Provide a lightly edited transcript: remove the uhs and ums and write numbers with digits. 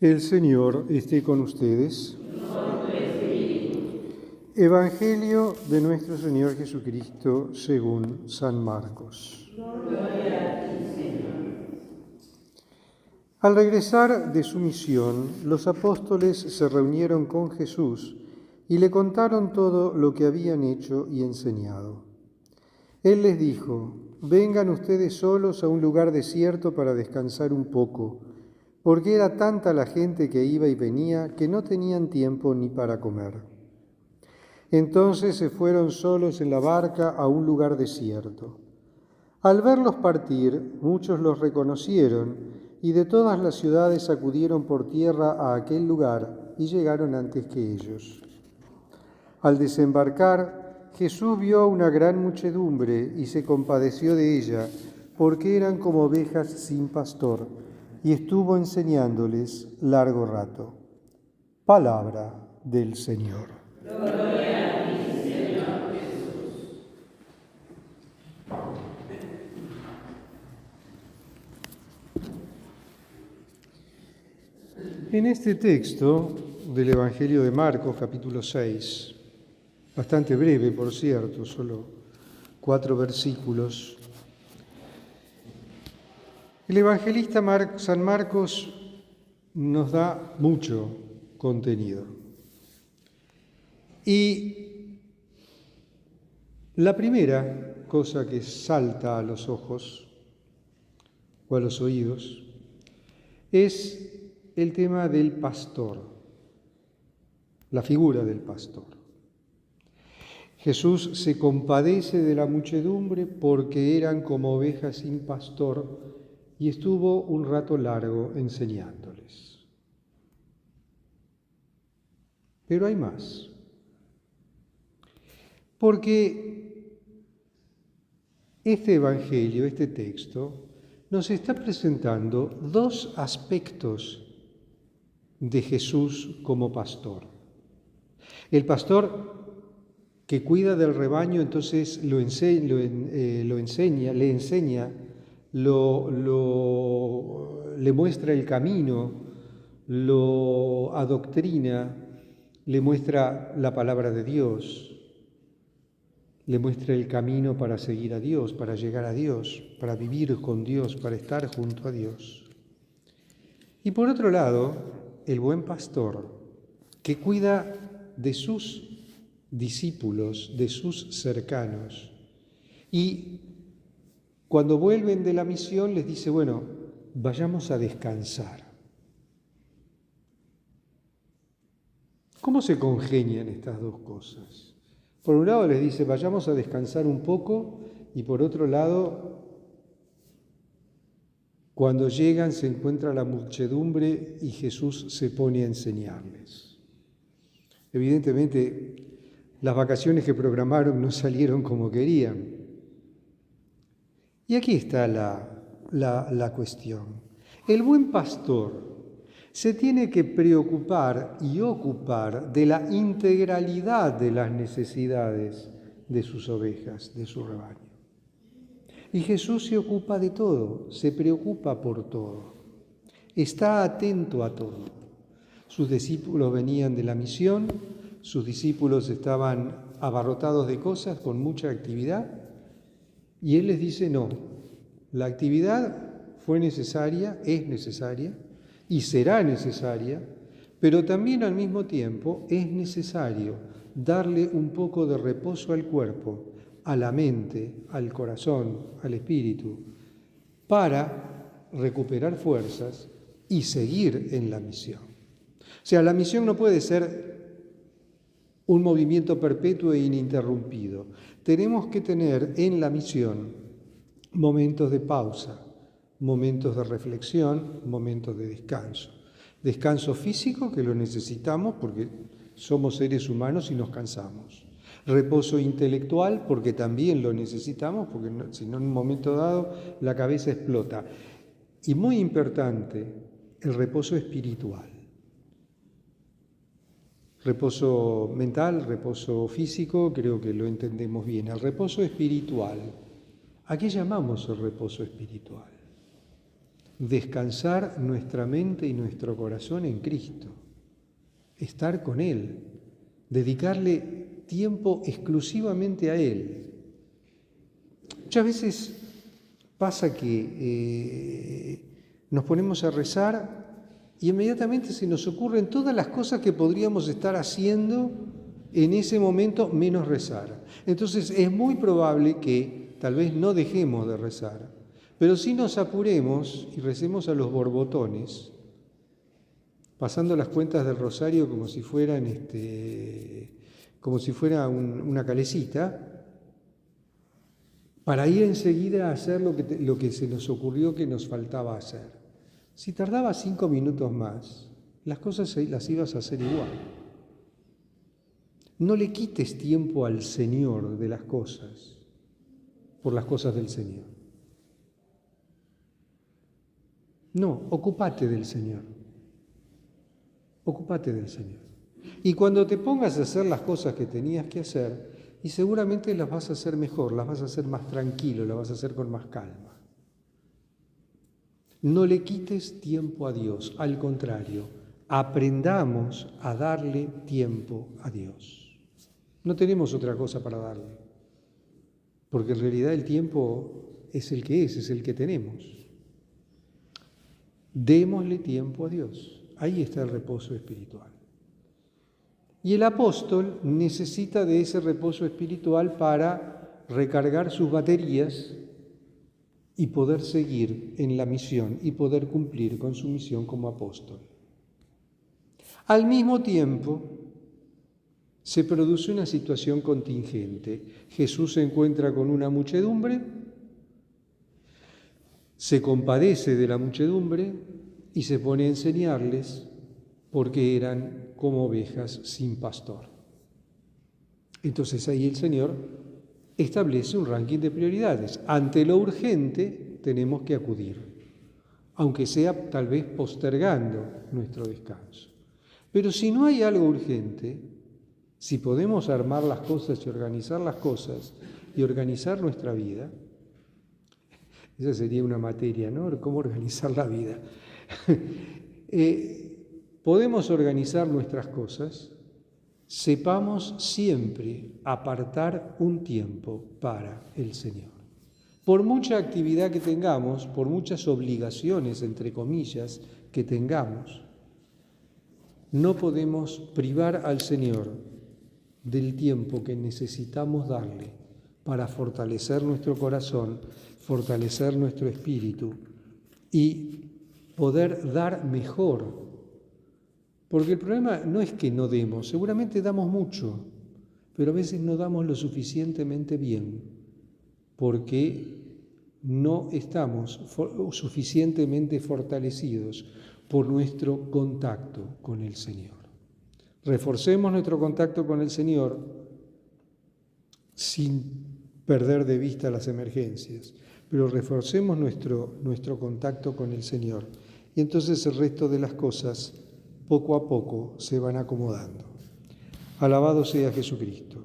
El Señor esté con ustedes. Evangelio de nuestro Señor Jesucristo según San Marcos. Al regresar de su misión, los apóstoles se reunieron con Jesús y le contaron todo lo que habían hecho y enseñado. Él les dijo: «Vengan ustedes solos a un lugar desierto para descansar un poco», porque era tanta la gente que iba y venía que no tenían tiempo ni para comer. Entonces se fueron solos en la barca a un lugar desierto. Al verlos partir, muchos los reconocieron y de todas las ciudades acudieron por tierra a aquel lugar y llegaron antes que ellos. Al desembarcar, Jesús vio una gran muchedumbre y se compadeció de ella, porque eran como ovejas sin pastor, y estuvo enseñándoles largo rato. Palabra del Señor. Gloria a ti, Señor Jesús. En este texto del Evangelio de Marcos, capítulo 6, bastante breve, por cierto, solo 4 versículos, el evangelista San Marcos nos da mucho contenido. Y la primera cosa que salta a los ojos o a los oídos es el tema del pastor, la figura del pastor. Jesús se compadece de la muchedumbre porque eran como ovejas sin pastor y estuvo un rato largo enseñándoles. Pero hay más. Porque este evangelio, este texto, nos está presentando dos aspectos de Jesús como pastor. El pastor que cuida del rebaño, entonces le muestra el camino, lo adoctrina, le muestra la palabra de Dios, le muestra el camino para seguir a Dios, para llegar a Dios, para vivir con Dios, para estar junto a Dios. Y por otro lado, el buen pastor que cuida de sus discípulos, de sus cercanos, y cuando vuelven de la misión les dice: bueno, vayamos a descansar. ¿Cómo se congenian estas dos cosas? Por un lado les dice: vayamos a descansar un poco, y por otro lado, cuando llegan se encuentra la muchedumbre y Jesús se pone a enseñarles. Evidentemente, las vacaciones que programaron no salieron como querían. Y aquí está la cuestión. El buen pastor se tiene que preocupar y ocupar de la integralidad de las necesidades de sus ovejas, de su rebaño. Y Jesús se ocupa de todo, se preocupa por todo, está atento a todo. Sus discípulos venían de la misión, sus discípulos estaban abarrotados de cosas, con mucha actividad, y Él les dice: no, la actividad fue necesaria, es necesaria y será necesaria, pero también al mismo tiempo es necesario darle un poco de reposo al cuerpo, a la mente, al corazón, al espíritu, para recuperar fuerzas y seguir en la misión. O sea, la misión no puede ser un movimiento perpetuo e ininterrumpido. Tenemos que tener en la misión momentos de pausa, momentos de reflexión, momentos de descanso. Descanso físico, que lo necesitamos porque somos seres humanos y nos cansamos. Reposo intelectual, porque también lo necesitamos, porque si no en un momento dado la cabeza explota. Y muy importante, el reposo espiritual. Reposo mental, reposo físico, creo que lo entendemos bien. El reposo espiritual. ¿A qué llamamos el reposo espiritual? descansar nuestra mente y nuestro corazón en Cristo, estar con Él, dedicarle tiempo exclusivamente a Él. Muchas veces pasa que nos ponemos a rezar y inmediatamente se nos ocurren todas las cosas que podríamos estar haciendo en ese momento menos rezar. Entonces es muy probable que tal vez no dejemos de rezar, pero sí nos apuremos y recemos a los borbotones, pasando las cuentas del rosario como si fueran una calecita, para ir enseguida a hacer lo que se nos ocurrió que nos faltaba hacer. Si tardaba 5 minutos más, las cosas las ibas a hacer igual. No le quites tiempo al Señor de las cosas por las cosas del Señor. No, ocúpate del Señor. Ocúpate del Señor. Y cuando te pongas a hacer las cosas que tenías que hacer, y seguramente las vas a hacer mejor, las vas a hacer más tranquilo, las vas a hacer con más calma. No le quites tiempo a Dios, al contrario, aprendamos a darle tiempo a Dios. No tenemos otra cosa para darle, porque en realidad el tiempo es el que tenemos. Démosle tiempo a Dios, ahí está el reposo espiritual. Y el apóstol necesita de ese reposo espiritual para recargar sus baterías y poder seguir en la misión y poder cumplir con su misión como apóstol. Al mismo tiempo, se produce una situación contingente. Jesús se encuentra con una muchedumbre, se compadece de la muchedumbre y se pone a enseñarles porque eran como ovejas sin pastor. Entonces ahí el Señor establece un ranking de prioridades. Ante lo urgente tenemos que acudir, aunque sea tal vez postergando nuestro descanso. Pero si no hay algo urgente, si podemos armar las cosas y organizar las cosas y organizar nuestra vida, esa sería una materia, ¿no? ¿Cómo organizar la vida? Podemos organizar nuestras cosas, sepamos siempre apartar un tiempo para el Señor. Por mucha actividad que tengamos, por muchas obligaciones, entre comillas, que tengamos, no podemos privar al Señor del tiempo que necesitamos darle para fortalecer nuestro corazón, fortalecer nuestro espíritu y poder dar mejor. Porque el problema no es que no demos, seguramente damos mucho, pero a veces no damos lo suficientemente bien, porque no estamos suficientemente fortalecidos por nuestro contacto con el Señor. Reforcemos nuestro contacto con el Señor sin perder de vista las emergencias, pero reforcemos nuestro contacto con el Señor. Y entonces el resto de las cosas poco a poco se van acomodando. Alabado sea Jesucristo.